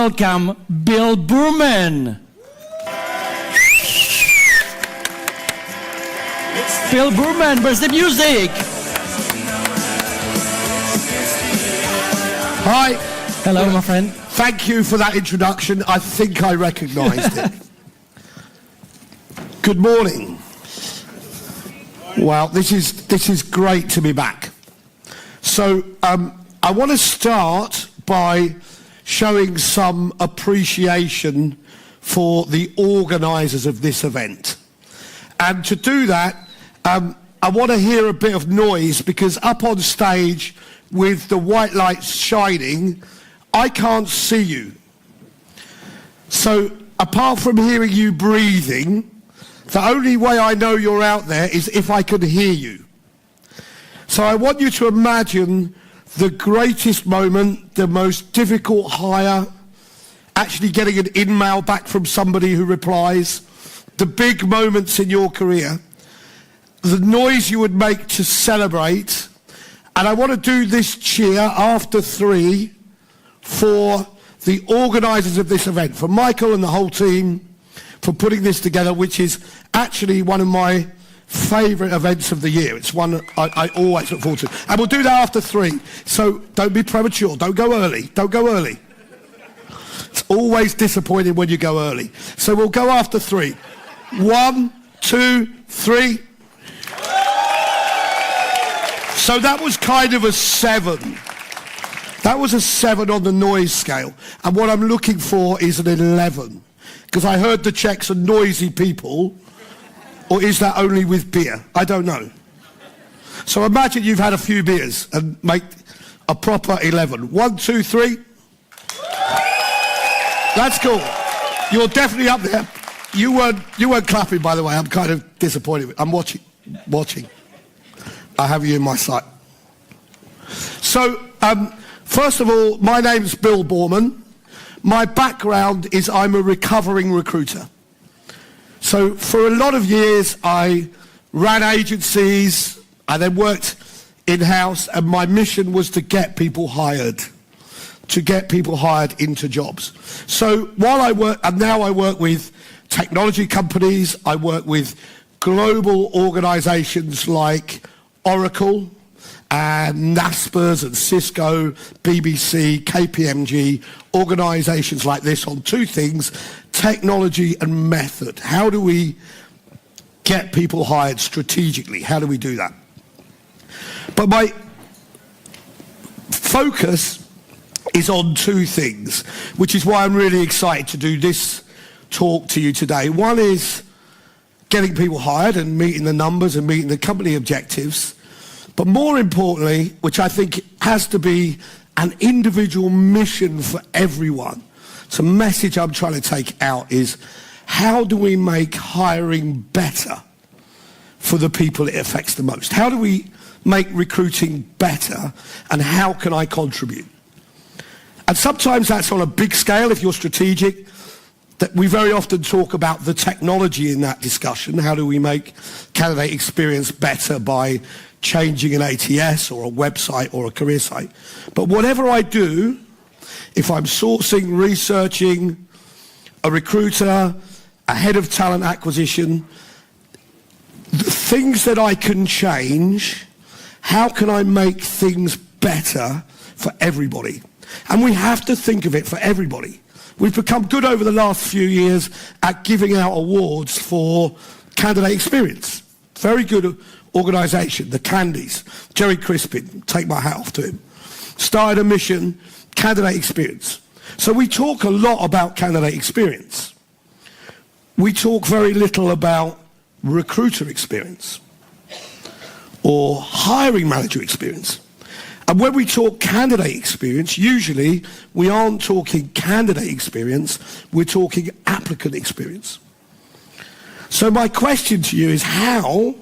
welcome Bill Boorman. Bill Boorman, where's the music? Hi. Hello, my friend. Thank you for that introduction. I think I recognised it. Good morning. Wow, this is great to be back. So I want to start by showing some appreciation for the organisers of this event. And to do that, I want to hear a bit of noise, because up on stage with the white lights shining, I can't see you. So apart from hearing you breathing, the only way I know you're out there is if I can hear you. So I want you to imagine the greatest moment, the most difficult hire, actually getting an email back from somebody who replies, the big moments in your career, the noise you would make to celebrate. And I want to do this cheer after 3 for the organisers of this event, for Michael and the whole team, for putting this together, which is actually one of my favourite events of the year. It's one I always look forward to. And we'll do that after 3. So don't be premature. Don't go early. Don't go early. It's always disappointing when you go early. So we'll go after 3. 1, 2, 3. So that was kind of a 7. That was a 7 on the noise scale. And what I'm looking for is an 11. Because I heard the Czechs are noisy people. Or is that only with beer? I don't know. So imagine you've had a few beers and make a proper 11. 1, 2, 3. That's cool. You're definitely up there. You weren't clapping, by the way. I'm kind of disappointed. I'm watching. I have you in my sight. So, first of all, my name's Bill Boorman. My background is I'm a recovering recruiter. So for a lot of years, I ran agencies, I then worked in-house, and my mission was to get people hired into jobs. So while I work, and now I work with technology companies, I work with global organizations like Oracle, and Naspers and Cisco, BBC, KPMG, organizations like this on 2 things, technology and method. How do we get people hired strategically? How do we do that? But my focus is on 2 things, which is why I'm really excited to do this talk to you today. One is getting people hired and meeting the numbers and meeting the company objectives. But more importantly, which I think has to be an individual mission for everyone, it's a message I'm trying to take out, is how do we make hiring better for the people it affects the most? How do we make recruiting better, and how can I contribute? And sometimes that's on a big scale if you're strategic. That we very often talk about the technology in that discussion. How do we make candidate experience better by changing an ATS or a website or a career site? But whatever I do, if I'm sourcing, researching, a recruiter, a head of talent acquisition, the things that I can change, how can I make things better for everybody? And we have to think of it for everybody. We've become good over the last few years at giving out awards for candidate experience. Very good organisation, the Candies. Jerry Crispin, take my hat off to him. Started a mission, candidate experience. So we talk a lot about candidate experience. We talk very little about recruiter experience or hiring manager experience. And when we talk candidate experience, usually we aren't talking candidate experience, we're talking applicant experience. So my question to you is, how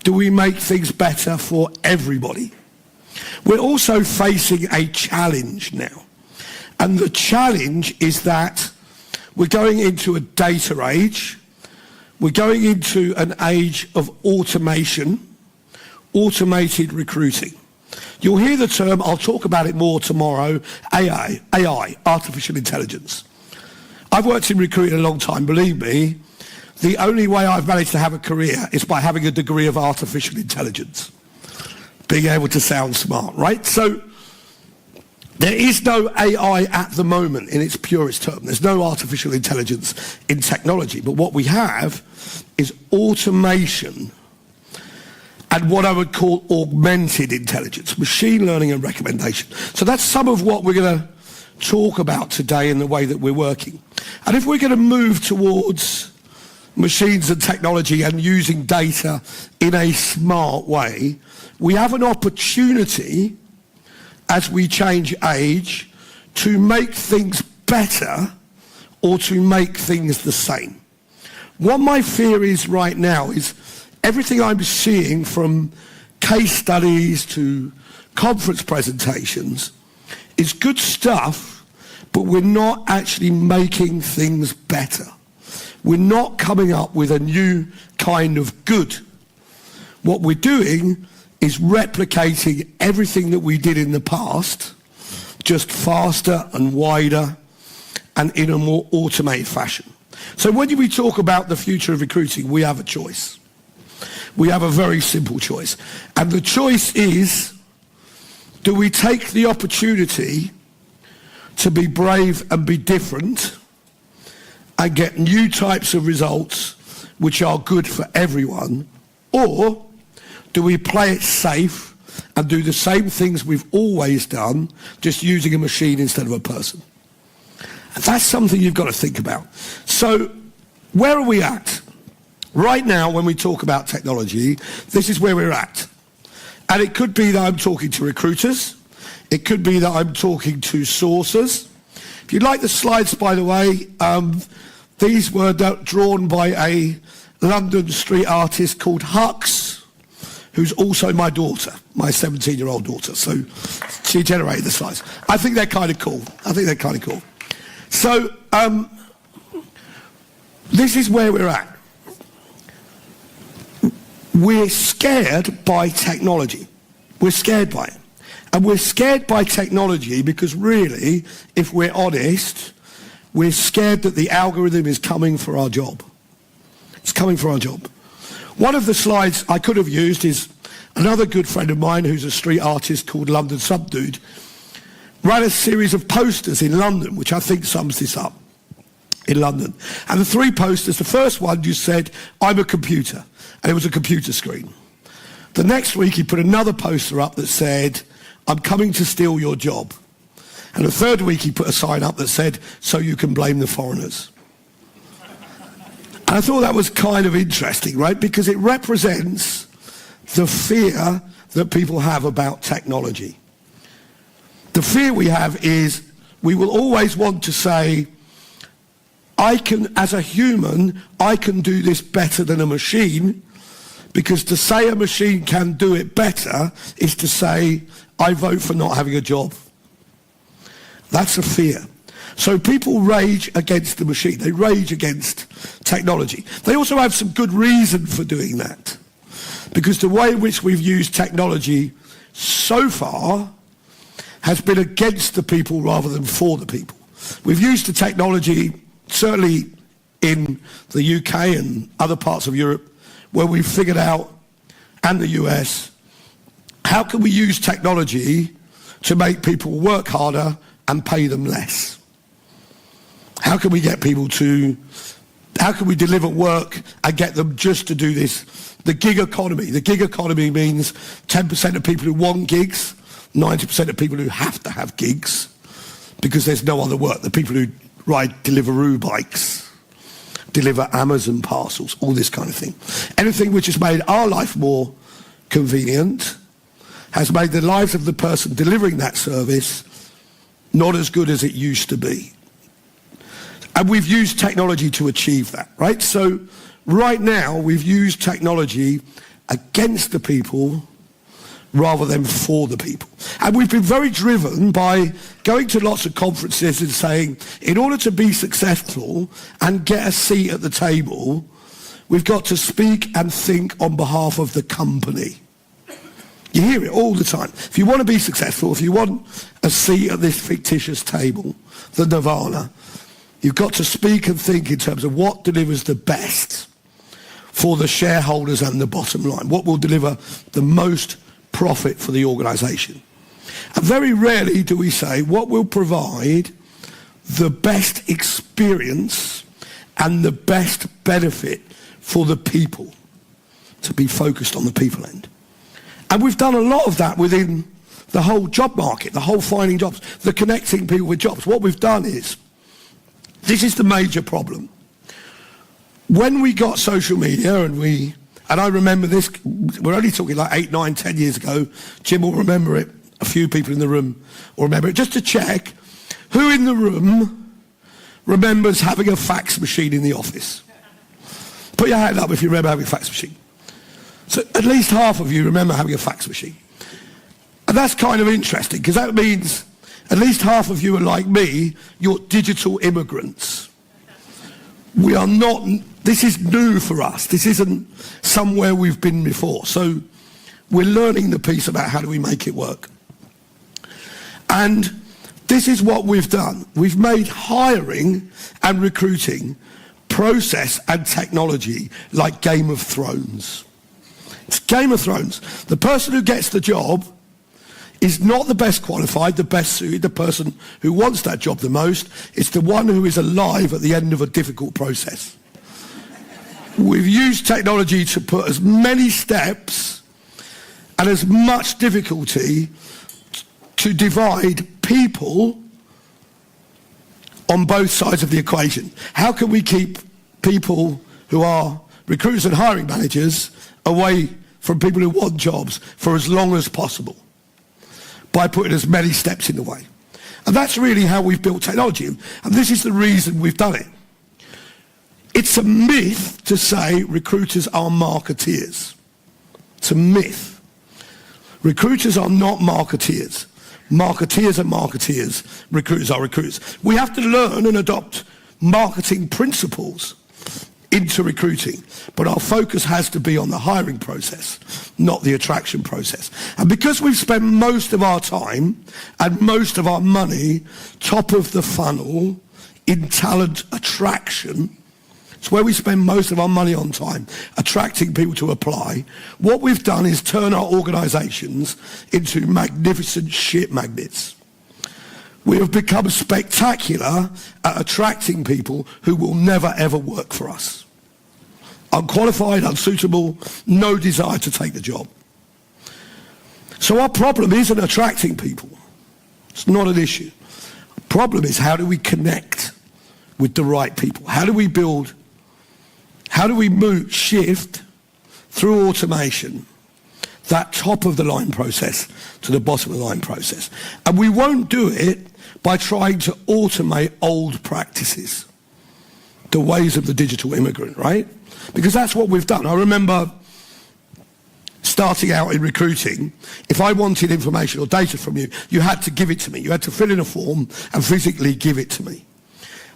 do we make things better for everybody? We're also facing a challenge now. And the challenge is that we're going into a data age. We're going into an age of automation, automated recruiting. You'll hear the term, I'll talk about it more tomorrow, AI, artificial intelligence. I've worked in recruiting a long time, believe me. The only way I've managed to have a career is by having a degree of artificial intelligence. Being able to sound smart, right? So there is no AI at the moment in its purest term. There's no artificial intelligence in technology. But what we have is automation and what I would call augmented intelligence, machine learning and recommendation. So that's some of what we're going to talk about today in the way that we're working. And if we're going to move towards machines and technology and using data in a smart way, we have an opportunity as we change age to make things better or to make things the same. What my fear is right now is everything I'm seeing from case studies to conference presentations is good stuff, but we're not actually making things better. We're not coming up with a new kind of good. What we're doing is replicating everything that we did in the past, just faster and wider and in a more automated fashion. So when we talk about the future of recruiting, we have a choice. We have a very simple choice. And the choice is, do we take the opportunity to be brave and be different and get new types of results which are good for everyone, or do we play it safe and do the same things we've always done, just using a machine instead of a person? And that's something you've got to think about. So where are we at? Right now, when we talk about technology, this is where we're at. And it could be that I'm talking to recruiters. It could be that I'm talking to sources. If you like the slides, by the way, these were drawn by a London street artist called Hux, who's also my daughter, my 17-year-old daughter. So she generated the slides. I think they're kind of cool. So this is where we're at. We're scared by technology. We're scared by it. And we're scared by technology because really, if we're honest, we're scared that the algorithm is coming for our job. It's coming for our job. One of the slides I could have used is another good friend of mine who's a street artist called London Subdued, ran a series of posters in London, which I think sums this up, in London. And the three posters, the first one just said, I'm a computer, and it was a computer screen. The next week he put another poster up that said, I'm coming to steal your job. And the third week he put a sign up that said, so you can blame the foreigners. And I thought that was kind of interesting, right? Because it represents the fear that people have about technology. The fear we have is we will always want to say, I can, as a human, I can do this better than a machine, because to say a machine can do it better is to say, I vote for not having a job. That's a fear. So people rage against the machine. They rage against technology. They also have some good reason for doing that, because the way in which we've used technology so far has been against the people rather than for the people. We've used the technology, certainly in the UK and other parts of Europe, where we've figured out, and the US, how can we use technology to make people work harder and pay them less? How can we get people to, how can we deliver work and get them just to do this? The gig economy. The gig economy means 10% of people who want gigs, 90% of people who have to have gigs because there's no other work. The people who ride Deliveroo bikes, deliver Amazon parcels, all this kind of thing. Anything which has made our life more convenient has made the lives of the person delivering that service not as good as it used to be. And we've used technology to achieve that, right? So right now we've used technology against the people rather than for the people. And we've been very driven by going to lots of conferences and saying, in order to be successful and get a seat at the table, we've got to speak and think on behalf of the company. You hear it all the time. If you want to be successful, if you want a seat at this fictitious table, the nirvana, you've got to speak and think in terms of what delivers the best for the shareholders and the bottom line, what will deliver the most profit for the organisation. And very rarely do we say what will provide the best experience and the best benefit for the people, to be focused on the people end. And we've done a lot of that within the whole job market, the whole finding jobs, the connecting people with jobs. What we've done is, this is the major problem. When we got social media, and I remember this, we're only talking like 8, 9, 10 years ago, Jim will remember it, a few people in the room will remember it, just to check, who in the room remembers having a fax machine in the office? Put your hand up if you remember having a fax machine. So at least half of you remember having a fax machine. And that's kind of interesting, because that means at least half of you are like me, you're digital immigrants. We are not, this is new for us. This isn't somewhere we've been before. So we're learning the piece about how do we make it work. And this is what we've done. We've made hiring and recruiting process and technology like Game of Thrones. It's Game of Thrones. The person who gets the job is not the best qualified, the best suited, the person who wants that job the most. It's the one who is alive at the end of a difficult process. We've used technology to put as many steps and as much difficulty to divide people on both sides of the equation. How can we keep people who are recruiters and hiring managers away from people who want jobs for as long as possible? By putting as many steps in the way. And that's really how we've built technology. And this is the reason we've done it. It's a myth to say recruiters are marketeers. It's a myth. Recruiters are not marketeers. Marketeers are marketeers. Recruiters are recruiters. We have to learn and adopt marketing principles into recruiting, but our focus has to be on the hiring process, not the attraction process. And because we've spent most of our time and most of our money top of the funnel in talent attraction, it's where we spend most of our money on time, attracting people to apply. What we've done is turn our organisations into magnificent shit magnets. We have become spectacular at attracting people who will never ever work for us. Unqualified, unsuitable, no desire to take the job. So our problem isn't attracting people. It's not an issue. The problem is, how do we connect with the right people? How do we shift through automation that top of the line process to the bottom of the line process? And we won't do it by trying to automate old practices, the ways of the digital immigrant, right? Because that's what we've done. I remember starting out in recruiting, if I wanted information or data from you, you had to give it to me. You had to fill in a form and physically give it to me.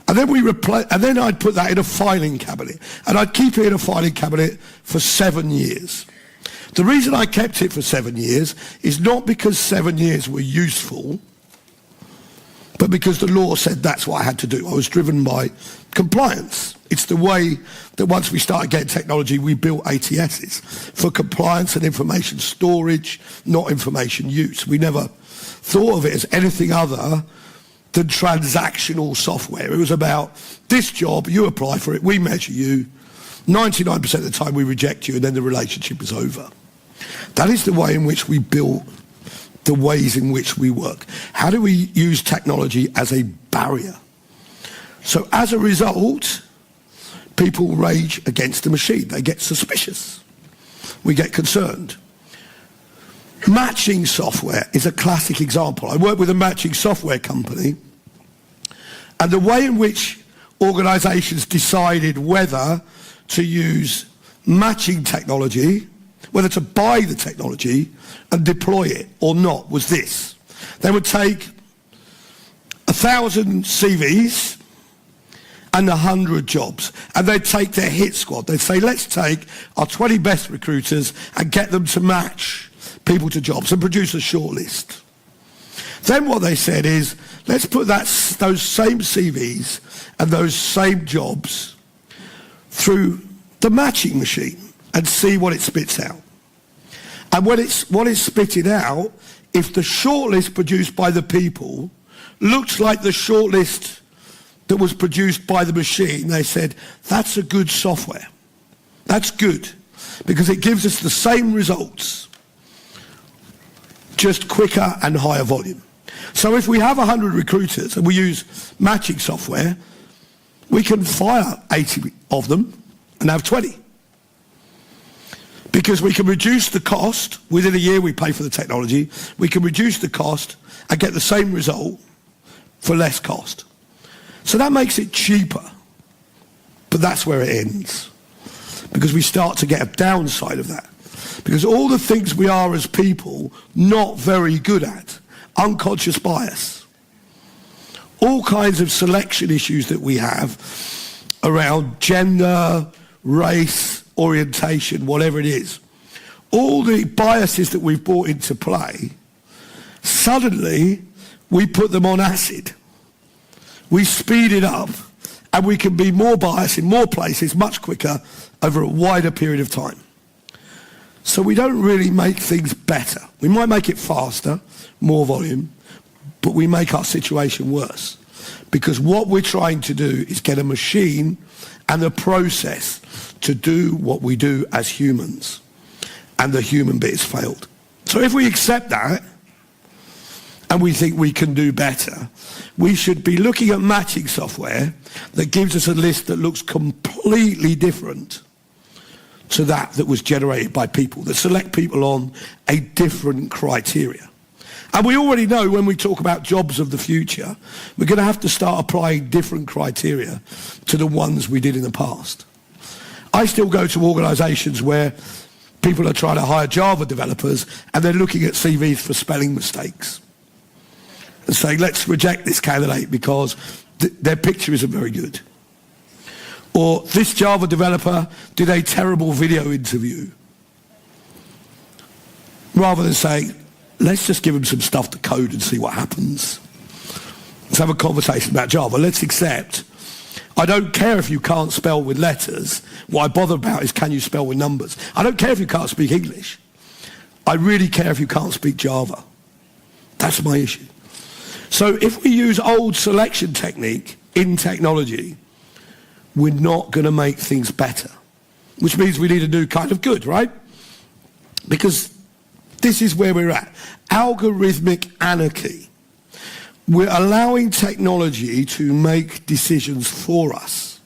And then I'd put that in a filing cabinet, and I'd keep it in a filing cabinet for 7 years. The reason I kept it for 7 years is not because 7 years were useful, but because the law said that's what I had to do. I was driven by compliance. It's the way that once we started getting technology, we built ATSs for compliance and information storage, not information use. We never thought of it as anything other than transactional software. It was about this job, you apply for it, we measure you, 99% of the time we reject you, and then the relationship is over. That is the way in which we built the ways in which we work. How do we use technology as a barrier? So as a result, people rage against the machine. They get suspicious. We get concerned. Matching software is a classic example. I work with a matching software company, and the way in which organisations decided whether to use matching technology, whether to buy the technology and deploy it or not, was this. They would take 1,000 CVs and 100 jobs, and they'd take their hit squad. They'd say, let's take our 20 best recruiters and get them to match people to jobs and produce a shortlist. Then what they said is, let's put those same CVs and those same jobs through the matching machine and see what it spits out. And what it's spitting out, if the shortlist produced by the people looks like the shortlist that was produced by the machine, they said, that's a good software. That's good, because it gives us the same results, just quicker and higher volume. So if we have 100 recruiters and we use matching software, we can fire 80 of them and have 20. Because we can reduce the cost. Within a year we pay for the technology. We can reduce the cost and get the same result for less cost. So that makes it cheaper. But that's where it ends. Because we start to get a downside of that. Because all the things we are as people not very good at, unconscious bias, all kinds of selection issues that we have around gender, race, orientation, whatever it is, all the biases that we've brought into play, suddenly we put them on acid. We speed it up and we can be more biased in more places much quicker over a wider period of time. So we don't really make things better. We might make it faster, more volume, but we make our situation worse. Because what we're trying to do is get a machine and the process to do what we do as humans. And the human bit has failed. So if we accept that, and we think we can do better, we should be looking at matching software that gives us a list that looks completely different to that was generated by people, that select people on a different criteria. And we already know when we talk about jobs of the future, we're going to have to start applying different criteria to the ones we did in the past. I still go to organisations where people are trying to hire Java developers and they're looking at CVs for spelling mistakes and saying, let's reject this candidate because their picture isn't very good. Or this Java developer did a terrible video interview. Rather than saying, let's just give them some stuff to code and see what happens. Let's have a conversation about Java. Let's accept, I don't care if you can't spell with letters. What I bother about is, can you spell with numbers? I don't care if you can't speak English. I really care if you can't speak Java. That's my issue. So if we use old selection technique in technology, we're not going to make things better. Which means we need a new kind of good, right? Because this is where we're at. Algorithmic anarchy. We're allowing technology to make decisions for us.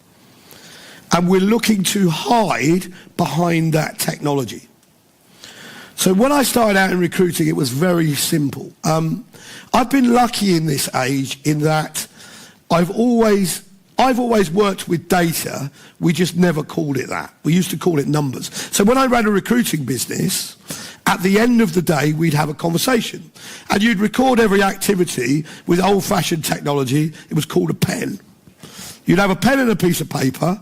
And we're looking to hide behind that technology. So when I started out in recruiting, it was very simple. I've been lucky in this age in that I've always worked with data. We just never called it that. We used to call it numbers. So when I ran a recruiting business, at the end of the day, we'd have a conversation. And you'd record every activity with old-fashioned technology. It was called a pen. You'd have a pen and a piece of paper,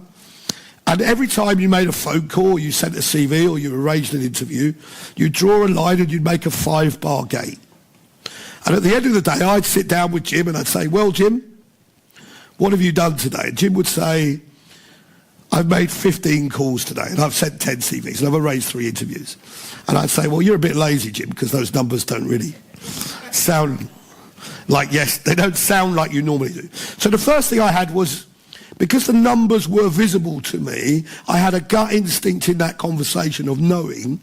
and every time you made a phone call, you sent a CV, or you arranged an interview, you'd draw a line and you'd make a 5-bar gate. And at the end of the day, I'd sit down with Jim and I'd say, well, Jim, what have you done today? And Jim would say, I've made 15 calls today and I've sent 10 CVs and I've arranged 3 interviews. And I'd say, well, you're a bit lazy, Jim, because those numbers don't really sound like, yes, they don't sound like you normally do. So the first thing I had was, because the numbers were visible to me, I had a gut instinct in that conversation of knowing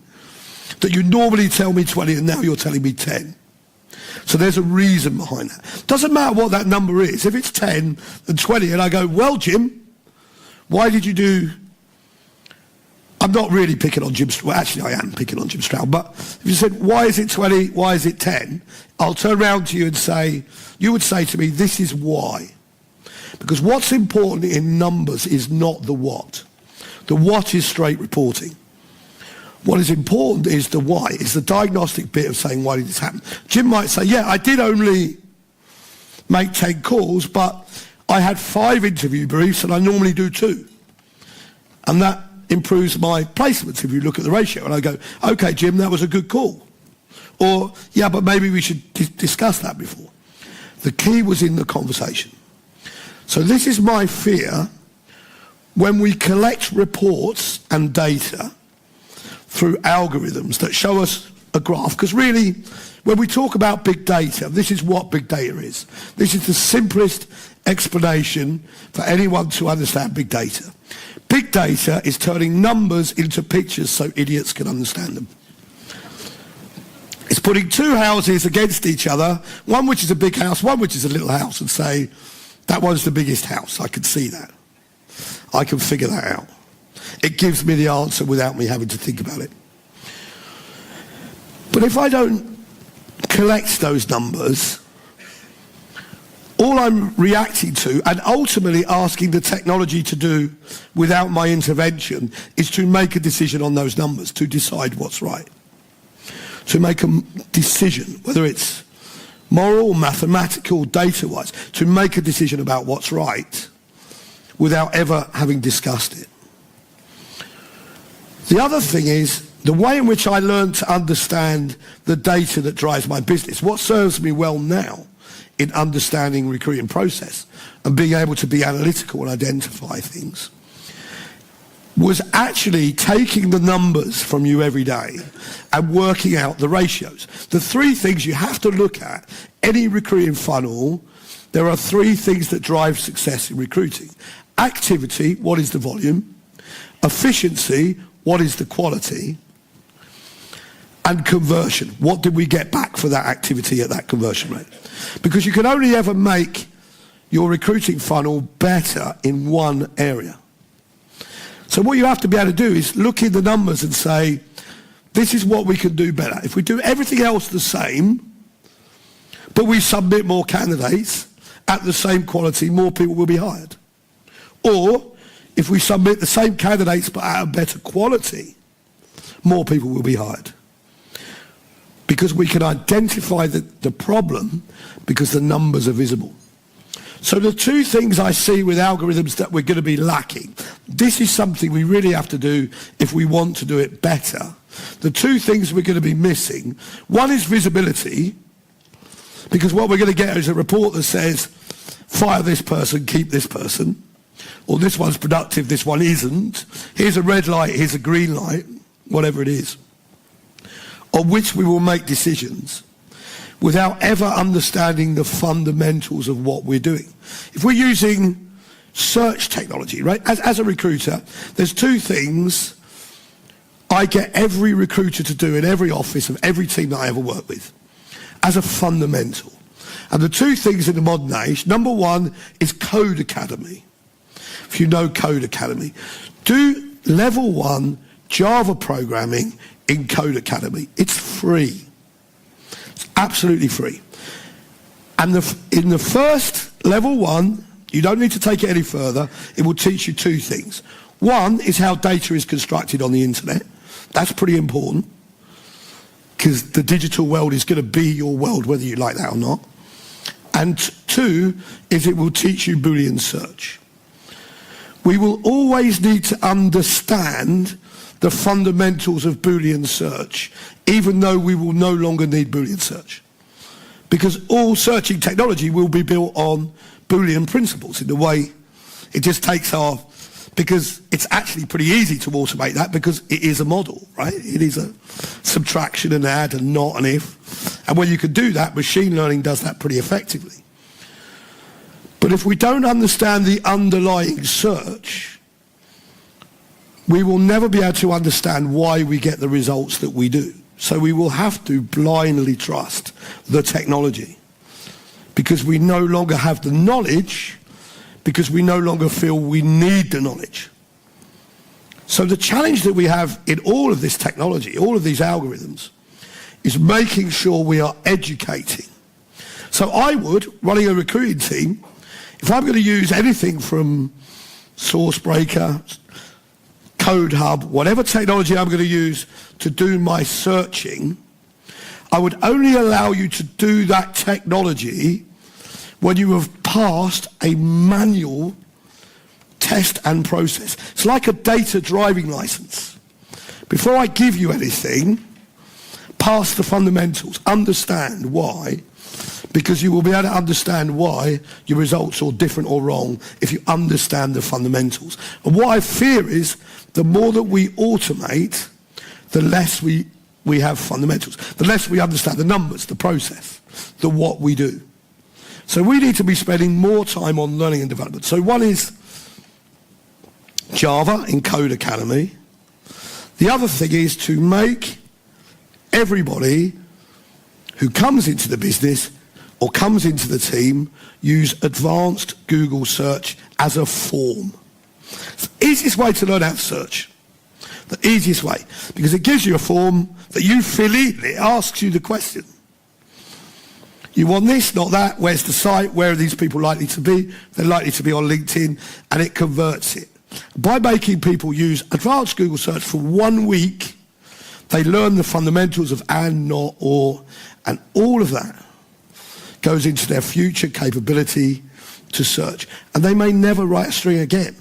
that you normally tell me 20 and now you're telling me 10. So there's a reason behind that. Doesn't matter what that number is. If it's 10 and 20 and I go, well, Jim, why did you do... I'm not really picking on Jim Stroud. Well, actually, I am picking on Jim Stroud. But if you said, why is it 20, why is it 10? I'll turn around to you and say, you would say to me, this is why. Because what's important in numbers is not the what. The what is straight reporting. What is important is the why. It's the diagnostic bit of saying, why did this happen? Jim might say, yeah, I did only make 10 calls, but I had 5 interview briefs and I normally do 2. And that improves my placements if you look at the ratio. And I go, okay, Jim, that was a good call. Or, yeah, but maybe we should discuss that before. The key was in the conversation. So this is my fear when we collect reports and data through algorithms that show us a graph. Because really, when we talk about big data, this is what big data is. This is the simplest explanation for anyone to understand big data. Big data is turning numbers into pictures so idiots can understand them. It's putting two houses against each other, one which is a big house, one which is a little house, and say, that one's the biggest house. I can see that. I can figure that out. It gives me the answer without me having to think about it. But if I don't collect those numbers, all I'm reacting to, and ultimately asking the technology to do without my intervention, is to make a decision on those numbers, to decide what's right. To make a decision, whether it's moral, mathematical, data-wise, to make a decision about what's right without ever having discussed it. The other thing is the way in which I learned to understand the data that drives my business. What serves me well now in understanding recruiting process and being able to be analytical and identify things was actually taking the numbers from you every day and working out the ratios. The three things you have to look at, any recruiting funnel, there are three things that drive success in recruiting. Activity, what is the volume? Efficiency, what is the quality? And conversion, what did we get back for that activity at that conversion rate? Because you can only ever make your recruiting funnel better in one area. So what you have to be able to do is look in the numbers and say, this is what we can do better. If we do everything else the same, but we submit more candidates at the same quality, more people will be hired. Or if we submit the same candidates but at a better quality, more people will be hired. Because we can identify the problem because the numbers are visible. So the two things I see with algorithms that we're going to be lacking, this is something we really have to do if we want to do it better. The two things we're going to be missing, one is visibility, because what we're going to get is a report that says, fire this person, keep this person, or this one's productive, this one isn't. Here's a red light, here's a green light, whatever it is, on which we will make decisions without ever understanding the fundamentals of what we're doing. If we're using search technology, right, as a recruiter, there's two things I get every recruiter to do in every office of every team that I ever work with as a fundamental. And the two things in the modern age, number one is Code Academy. If you know Code Academy, do level 1 Java programming in Code Academy. It's free. It's absolutely free. And in the first level 1, you don't need to take it any further, it will teach you two things. One is how data is constructed on the internet. That's pretty important, because the digital world is going to be your world whether you like that or not. And two is it will teach you Boolean search. We will always need to understand the fundamentals of Boolean search, even though we will no longer need Boolean search. Because all searching technology will be built on Boolean principles in the way it just takes our, because it's actually pretty easy to automate that because it is a model, right? It is a subtraction and add and not and if. And when you can do that, machine learning does that pretty effectively. But if we don't understand the underlying search, we will never be able to understand why we get the results that we do. So we will have to blindly trust the technology because we no longer have the knowledge, because we no longer feel we need the knowledge. So the challenge that we have in all of this technology, all of these algorithms, is making sure we are educating. So I would, running a recruiting team, if I'm going to use anything from SourceBreaker, Code Hub, whatever technology I'm going to use to do my searching, I would only allow you to do that technology when you have passed a manual test and process. It's like a data driving license. Before I give you anything, past the fundamentals, understand why, because you will be able to understand why your results are different or wrong if you understand the fundamentals. And what I fear is the more that we automate, the less we have fundamentals, the less we understand the numbers, the process, the what we do. So we need to be spending more time on learning and development. So one is Java in Code Academy. The other thing is to make everybody who comes into the business or comes into the team use advanced Google search as a form. It's the easiest way to learn how to search. The easiest way, because it gives you a form that you fill in. It asks you the question. You want this, not that. Where's the site? Where are these people likely to be? They're likely to be on LinkedIn, and it converts it. By making people use advanced Google search for 1 week, they learn the fundamentals of and, not, or, and all of that goes into their future capability to search. And they may never write a string again.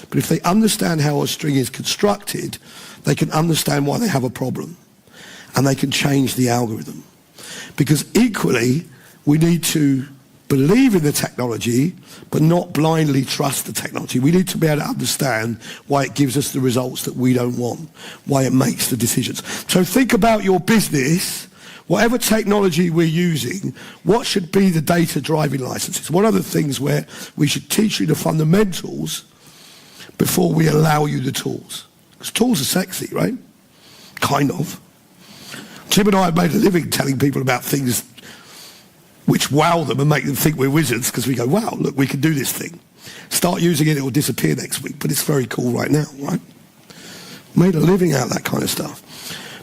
But if they understand how a string is constructed, they can understand why they have a problem. And they can change the algorithm. Because equally, we need to believe in the technology, but not blindly trust the technology. We need to be able to understand why it gives us the results that we don't want, why it makes the decisions. So think about your business, whatever technology we're using, what should be the data driving licenses? What are the things where we should teach you the fundamentals before we allow you the tools? Because tools are sexy, right? Kind of. Jim and I have made a living telling people about things which wow them and make them think we're wizards, because we go, wow, look, we can do this thing. Start using it, it will disappear next week, but it's very cool right now, right? Made a living out of that kind of stuff.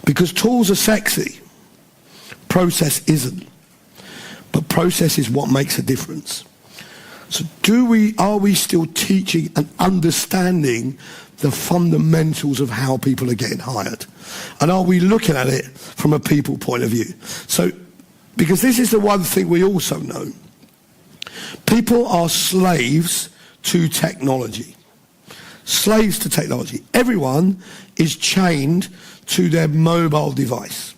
Because tools are sexy. Process isn't. But process is what makes a difference. So are we still teaching and understanding the fundamentals of how people are getting hired? And are we looking at it from a people point of view? So, because this is the one thing we also know. People are slaves to technology. Slaves to technology. Everyone is chained to their mobile device.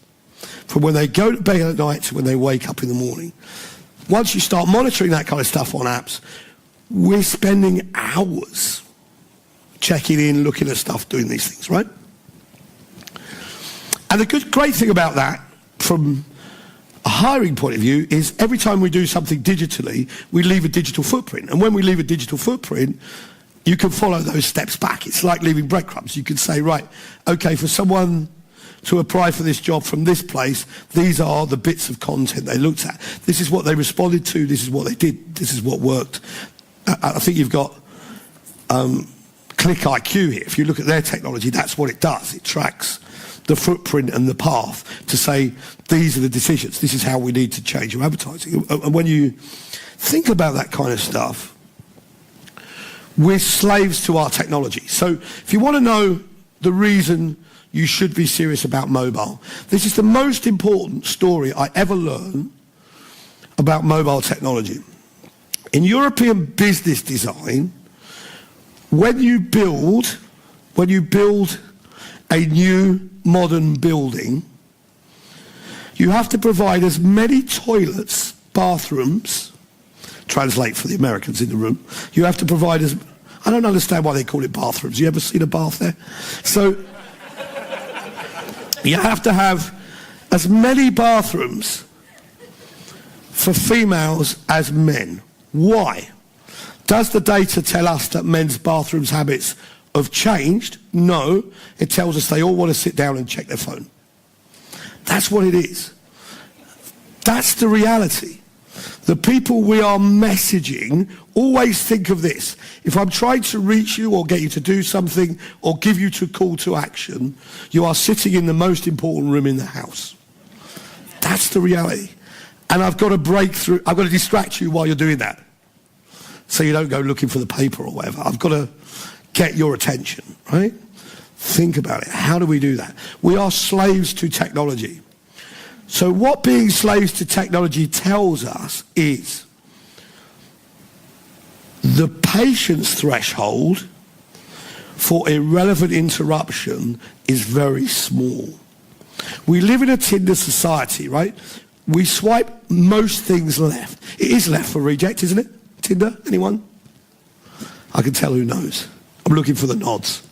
From when they go to bed at night to when they wake up in the morning. Once you start monitoring that kind of stuff on apps, we're spending hours checking in, looking at stuff, doing these things, right? And the great thing about that, from a hiring point of view, is every time we do something digitally, we leave a digital footprint. And when we leave a digital footprint, you can follow those steps back. It's like leaving breadcrumbs. You can say, right, okay, for someone to apply for this job from this place, these are the bits of content they looked at. This is what they responded to, this is what they did, this is what worked. I think you've got Click IQ here. If you look at their technology, that's what it does. It tracks the footprint and the path to say, these are the decisions, this is how we need to change your advertising. And when you think about that kind of stuff, we're slaves to our technology. So if you want to know the reason you should be serious about mobile, this is the most important story I ever learned about mobile technology. In European business design, when you build a new modern building, you have to provide as many toilets, bathrooms, translate for the Americans in the room, you have to provide as, I don't understand why they call it bathrooms. You ever seen a bath there? So you have to have as many bathrooms for females as men. Why? Does the data tell us that men's bathrooms habits have changed? No. It tells us they all want to sit down and check their phone. That's what it is. That's the reality. The people we are messaging always think of this. If I'm trying to reach you or get you to do something or give you to call to action, you are sitting in the most important room in the house. That's the reality. And I've got to break through, I've got to distract you while you're doing that. So you don't go looking for the paper or whatever. I've got to get your attention, right? Think about it. How do we do that? We are slaves to technology. So what being slaves to technology tells us is the patience threshold for irrelevant interruption is very small. We live in a Tinder society, right? We swipe most things left. It is left for reject, isn't it? Tinder, anyone? I can tell who knows. I'm looking for the nods.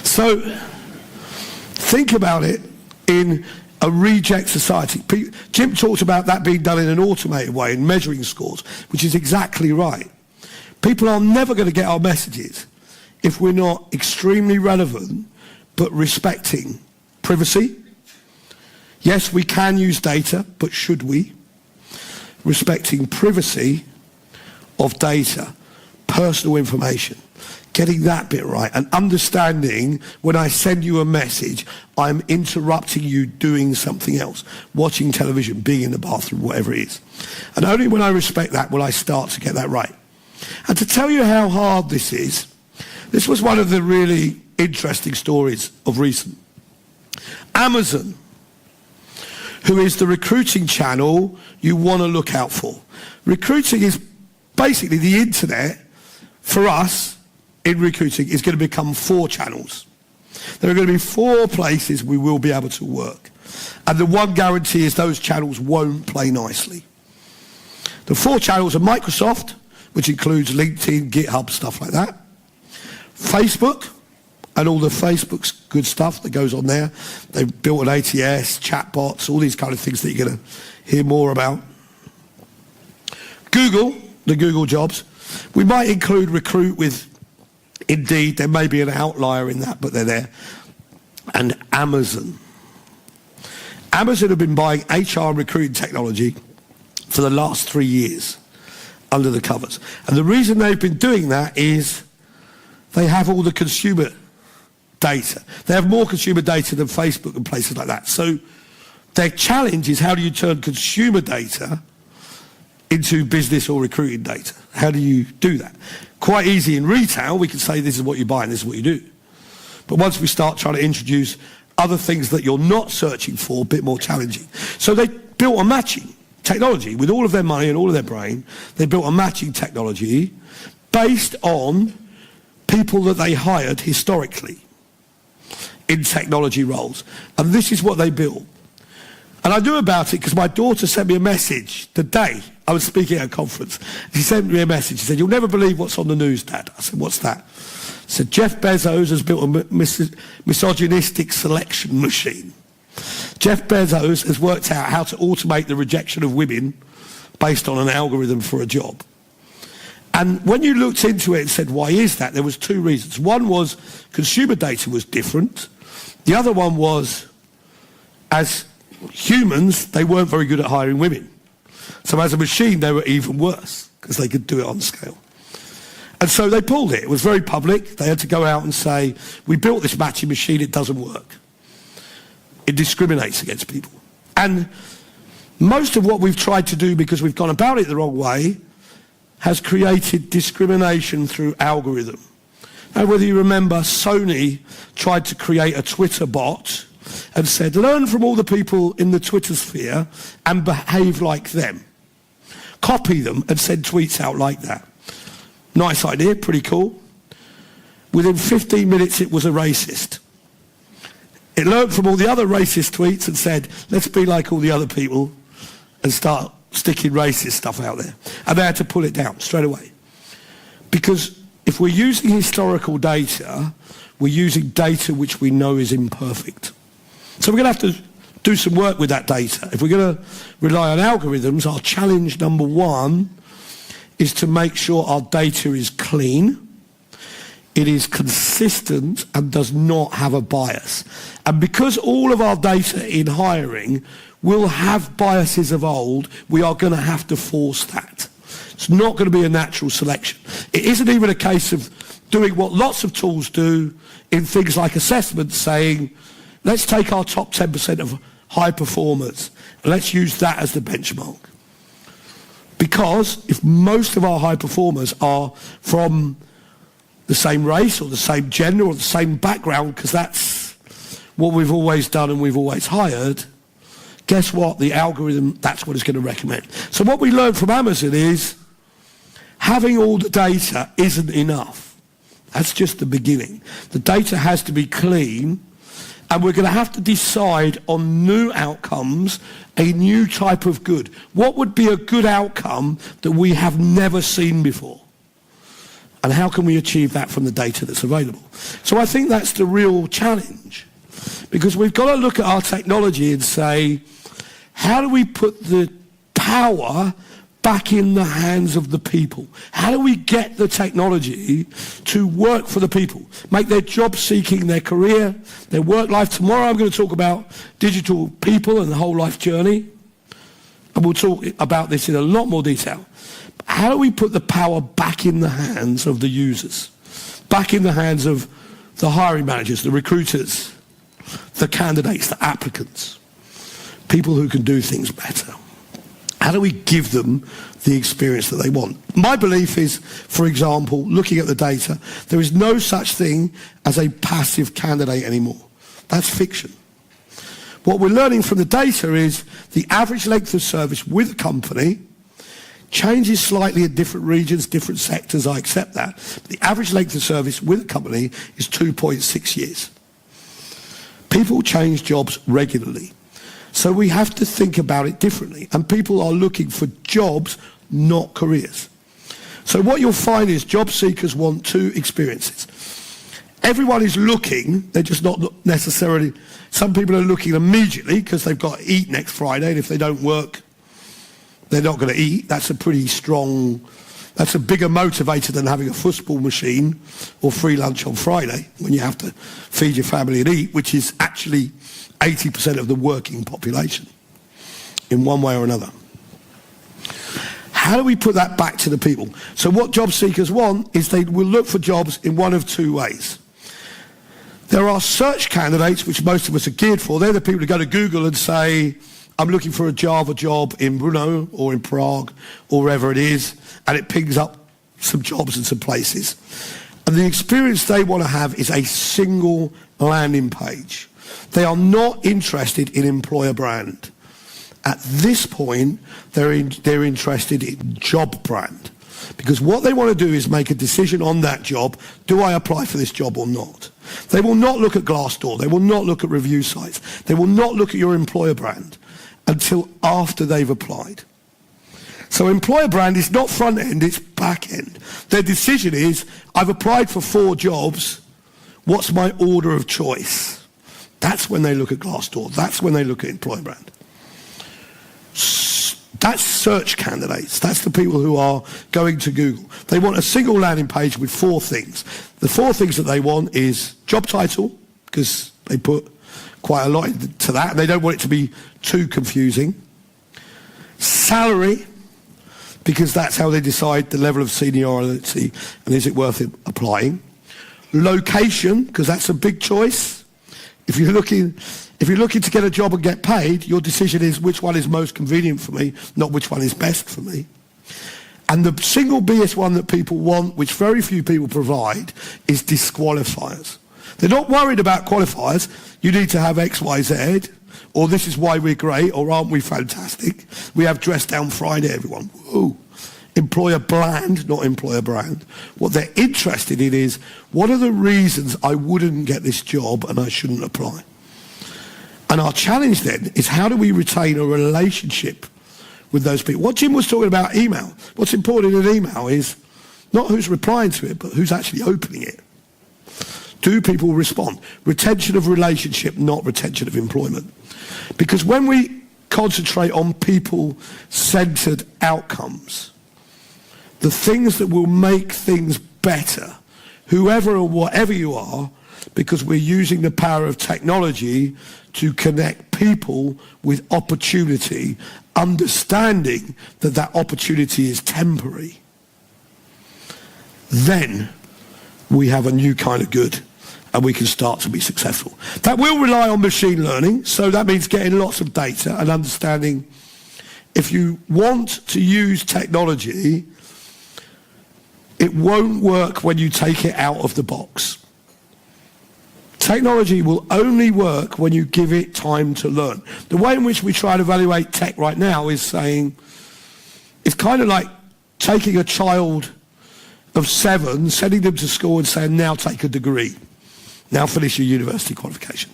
So, think about it in a reject society. Jim talked about that being done in an automated way, in measuring scores, which is exactly right. People are never going to get our messages if we're not extremely relevant, but respecting privacy. Yes, we can use data, but should we? Respecting privacy of data, personal information, getting that bit right, and understanding when I send you a message, I'm interrupting you doing something else, watching television, being in the bathroom, whatever it is. And only when I respect that will I start to get that right. And to tell you how hard this is, this was one of the really interesting stories of recent. Amazon, who is the recruiting channel you want to look out for. Recruiting is basically the internet. For us in recruiting is going to become 4 channels. There are going to be 4 places we will be able to work. And the one guarantee is those channels won't play nicely. The 4 channels are Microsoft, which includes LinkedIn, GitHub, stuff like that. Facebook, and all the Facebook's good stuff that goes on there. They've built an ATS, chatbots, all these kind of things that you're going to hear more about. Google, the Google jobs. We might include Recruit with Indeed. There may be an outlier in that, but they're there. And Amazon. Amazon have been buying HR and recruiting technology for the last 3 years under the covers. And the reason they've been doing that is they have all the consumer data. They have more consumer data than Facebook and places like that. So their challenge is, how do you turn consumer data into business or recruiting data? How do you do that? Quite easy in retail. We can say this is what you buy and this is what you do. But once we start trying to introduce other things that you're not searching for, a bit more challenging. So they built a matching technology with all of their money and all of their brain. They built a matching technology based on people that they hired historically in technology roles. And this is what they built. And I knew about it because my daughter sent me a message the day I was speaking at a conference. She sent me a message. She said, "You'll never believe what's on the news, Dad." I said, "What's that?" She said, "Jeff Bezos has built a misogynistic selection machine. Jeff Bezos has worked out how to automate the rejection of women based on an algorithm for a job." And when you looked into it and said, why is that? There was 2 reasons. One was consumer data was different. The other one was, as humans, they weren't very good at hiring women. So as a machine, they were even worse because they could do it on scale. And so they pulled it. It was very public. They had to go out and say, "We built this matching machine, it doesn't work. It discriminates against people." And most of what we've tried to do, because we've gone about it the wrong way, has created discrimination through algorithm. Now, whether you remember, Sony tried to create a Twitter bot and said, learn from all the people in the Twitter sphere and behave like them. Copy them and send tweets out like that. Nice idea, pretty cool. Within 15 minutes, it was a racist. It learned from all the other racist tweets and said, let's be like all the other people and start sticking racist stuff out there. And they had to pull it down straight away. Because if we're using historical data, we're using data which we know is imperfect. So we're going to have to do some work with that data. If we're going to rely on algorithms, our challenge number 1 is to make sure our data is clean, it is consistent and does not have a bias. And because all of our data in hiring will have biases of old, we are going to have to force that. It's not going to be a natural selection. It isn't even a case of doing what lots of tools do in things like assessments, saying, let's take our top 10% of high performers and let's use that as the benchmark. Because if most of our high performers are from the same race or the same gender or the same background, because that's what we've always done and we've always hired, guess what? The algorithm, that's what it's going to recommend. So what we learned from Amazon is having all the data isn't enough. That's just the beginning. The data has to be clean, And we're going to have to decide on new outcomes, a new type of good. What would be a good outcome that we have never seen before? And how can we achieve that from the data that's available? So I think that's the real challenge. Because we've got to look at our technology and say, how do we put the power back in the hands of the people? How do we get the technology to work for the people? Make their job seeking, their career, their work life. Tomorrow I'm going to talk about digital people and the whole life journey. And we'll talk about this in a lot more detail. How do we put the power back in the hands of the users? Back in the hands of the hiring managers, the recruiters, the candidates, the applicants, people who can do things better. How do we give them the experience that they want? My belief is, for example, looking at the data, there is no such thing as a passive candidate anymore. That's fiction. What we're learning from the data is the average length of service with a company changes slightly in different regions, different sectors, I accept that. But the average length of service with a company is 2.6 years. People change jobs regularly. So we have to think about it differently. And people are looking for jobs, not careers. So what you'll find is job seekers want two experiences. Everyone is looking, they're just not necessarily, some people are looking immediately because they've got to eat next Friday, and if they don't work, they're not going to eat. That's a pretty strong, that's a bigger motivator than having a football machine or free lunch on Friday when you have to feed your family and eat, which is actually 80% of the working population in one way or another. How do we put that back to the people? So what job seekers want is they will look for jobs in one of two ways. There are search candidates, which most of us are geared for. They're the people who go to Google and say, I'm looking for a Java job in Brno or in Prague or wherever it is, and it pings up some jobs in some places. And the experience they want to have is a single landing page. They are not interested in employer brand. At this point, they're interested in job brand. Because what they want to do is make a decision on that job. Do I apply for this job or not? They will not look at Glassdoor. They will not look at review sites. They will not look at your employer brand until after they've applied. So employer brand is not front end, it's back end. Their decision is, I've applied for 4 jobs. What's my order of choice? That's when they look at Glassdoor. That's when they look at employer brand. That's search candidates. That's the people who are going to Google. They want a single landing page with 4 things. The 4 things that they want is job title, because they put quite a lot into that, and they don't want it to be too confusing. Salary, because that's how they decide the level of seniority and is it worth it applying. Location, because that's a big choice. If you're looking to get a job and get paid, your decision is which one is most convenient for me, not which one is best for me. And the single biggest one that people want, which very few people provide, is disqualifiers. They're not worried about qualifiers. You need to have X, Y, Z, or this is why we're great, or aren't we fantastic? We have Dress Down Friday, everyone. Woo. Employer bland, not employer brand. What they're interested in is, what are the reasons I wouldn't get this job and I shouldn't apply? And our challenge then is, how do we retain a relationship with those people? What Jim was talking about, email. What's important in an email is not who's replying to it, but who's actually opening it. Do people respond? Retention of relationship, not retention of employment. Because when we concentrate on people-centered outcomes, the things that will make things better, whoever or whatever you are, because we're using the power of technology to connect people with opportunity, understanding that that opportunity is temporary, then we have a new kind of good and we can start to be successful. That will rely on machine learning, so that means getting lots of data and understanding. If you want to use technology, it won't work when you take it out of the box. Technology will only work when you give it time to learn. The way in which we try to evaluate tech right now is saying, it's kind of like taking a child of 7, sending them to school and saying, now take a degree. Now finish your university qualification.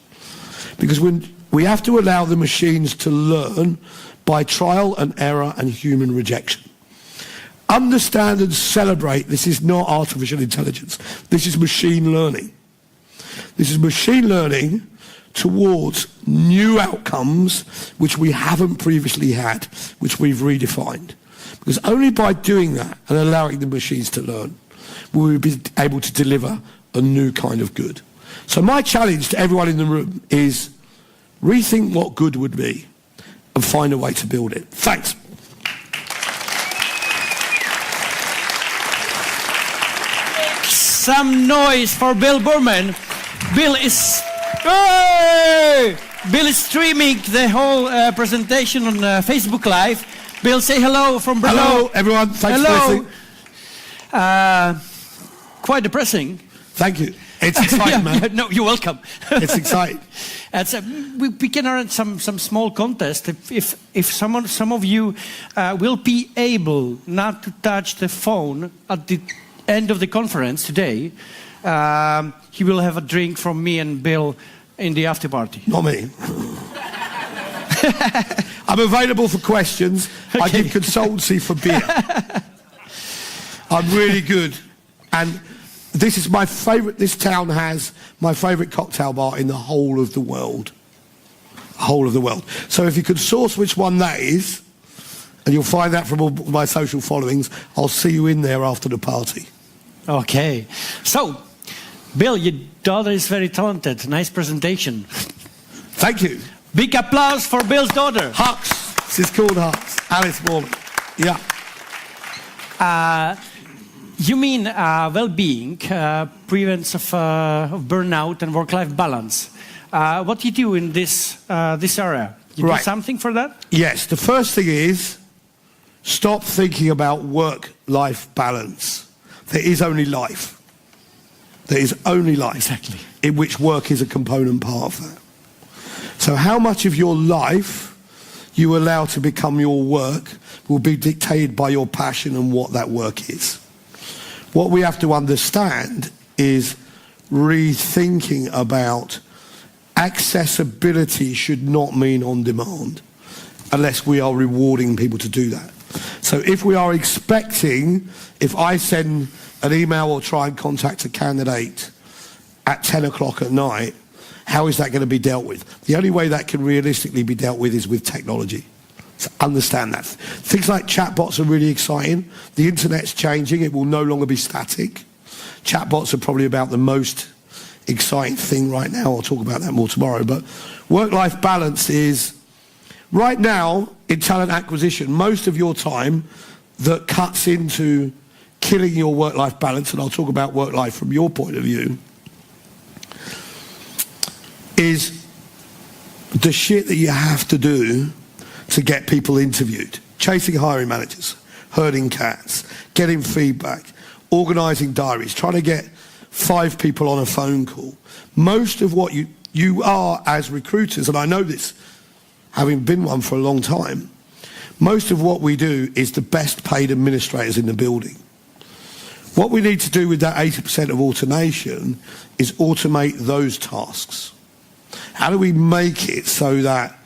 Because we have to allow the machines to learn by trial and error and human rejection. Understand and celebrate, this is not artificial intelligence. This is machine learning. This is machine learning towards new outcomes which we haven't previously had, which we've redefined. Because only by doing that and allowing the machines to learn will we be able to deliver a new kind of good. So my challenge to everyone in the room is rethink what good would be and find a way to build it. Thanks. Some noise for Bill Boorman. Bill is streaming the whole presentation on Facebook Live. Bill, say hello from Brno. Hello, everyone. Thanks for listening. Quite depressing. Thank you. It's exciting, man. No, you're welcome. It's exciting. We can run some small contest. If some of you will be able not to touch the phone at the end of the conference today, he will have a drink from me and Bill in the after party. Not me. I'm available for questions. Okay. I give consultancy for beer. I'm really good. And this is my favorite. This town has my favorite cocktail bar in the whole of the world. Whole of the world. So if you could source which one that is, and you'll find that from all my social followings, I'll see you in there after the party. Okay. So, Bill, your daughter is very talented. Nice presentation. Thank you. Big applause for Bill's daughter. Hux. This is called Hux. Alice Boorman. Yeah. You mean well-being prevents of burnout and work-life balance. What do you do in this area? You do something for that? Yes. The first thing is stop thinking about work-life balance. There is only life. There is only life. Exactly. In which work is a component part of that. So how much of your life you allow to become your work will be dictated by your passion and what that work is. What we have to understand is rethinking about accessibility should not mean on demand unless we are rewarding people to do that. So if we are expecting, if I send an email or try and contact a candidate at 10 o'clock at night, how is that going to be dealt with? The only way that can realistically be dealt with is with technology. So understand that. Things like chatbots are really exciting. The internet's changing. It will no longer be static. Chatbots are probably about the most exciting thing right now. I'll talk about that more tomorrow. But work-life balance is, right now, in talent acquisition, most of your time that cuts into killing your work-life balance, and I'll talk about work-life from your point of view, is the shit that you have to do to get people interviewed. Chasing hiring managers, herding cats, getting feedback, organising diaries, trying to get 5 people on a phone call. Most of what you are as recruiters, and I know this, having been one for a long time, most of what we do is the best paid administrators in the building. What we need to do with that 80% of automation is automate those tasks. How do we make it so that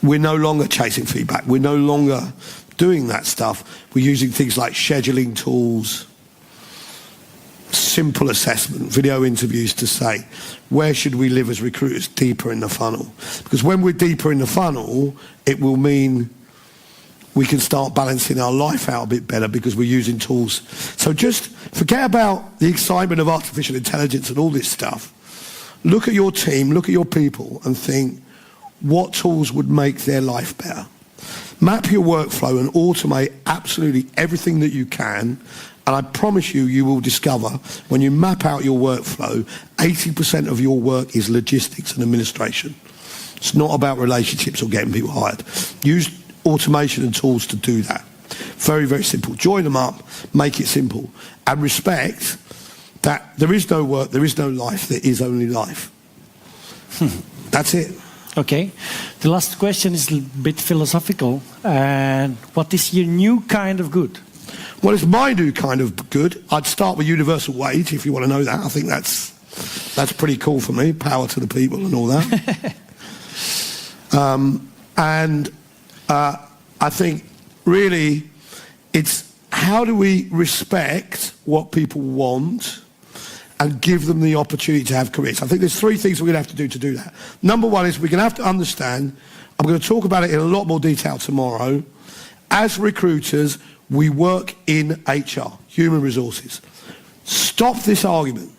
we're no longer chasing feedback, we're no longer doing that stuff, we're using things like scheduling tools, simple assessment, video interviews to say, where should we live as recruiters deeper in the funnel? Because when we're deeper in the funnel, it will mean we can start balancing our life out a bit better because we're using tools. So just forget about the excitement of artificial intelligence and all this stuff. Look at your team, look at your people and think, what tools would make their life better? Map your workflow and automate absolutely everything that you can. And I promise you, you will discover when you map out your workflow, 80% of your work is logistics and administration. It's not about relationships or getting people hired. Use automation and tools to do that. Very, very simple. Join them up, make it simple, and respect that there is no work, there is no life, there is only life. That's it. Okay. The last question is a bit philosophical. What is your new kind of good? Well, it's my new kind of good. I'd start with universal wage, if you want to know that. I think that's That's pretty cool for me. Power to the people and all that. I think really it's how do we respect what people want and give them the opportunity to have careers. I think there's three things we're going to have to do that. Number one is we're going to have to understand, I'm going to talk about it in a lot more detail tomorrow, as recruiters, we work in HR, human resources. Stop this argument.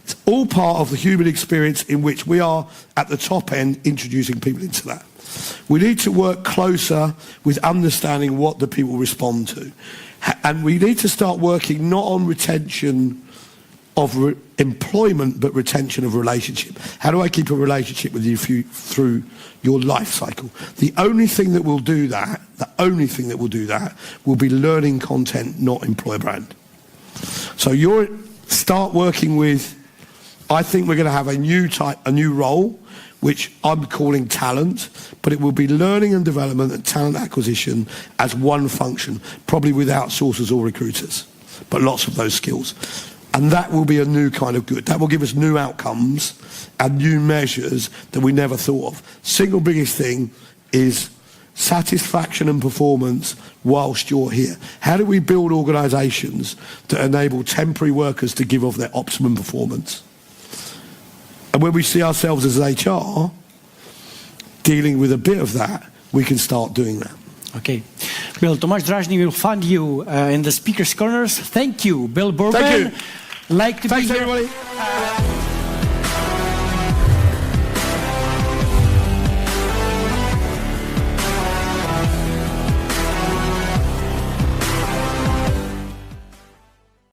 It's all part of the human experience in which we are at the top end introducing people into that. We need to work closer with understanding what the people respond to. And we need to start working not on retention of employment, but retention of relationship. How do I keep a relationship with you through your life cycle? The only thing that will do that, will be learning content, not employer brand. So start working with, I think we're going to have a new role, which I'm calling talent, but it will be learning and development and talent acquisition as one function, probably with outsourcers or recruiters, but lots of those skills. And that will be a new kind of good. That will give us new outcomes and new measures that we never thought of. Single biggest thing is satisfaction and performance whilst you're here. How do we build organisations that enable temporary workers to give off their optimum performance? And when we see ourselves as HR dealing with a bit of that, we can start doing that. Okay. Bill, Tomasz Drażny will find you in the speaker's corners. Thank you, Bill Boorman. Thank you. Like to Thanks, be here. everybody.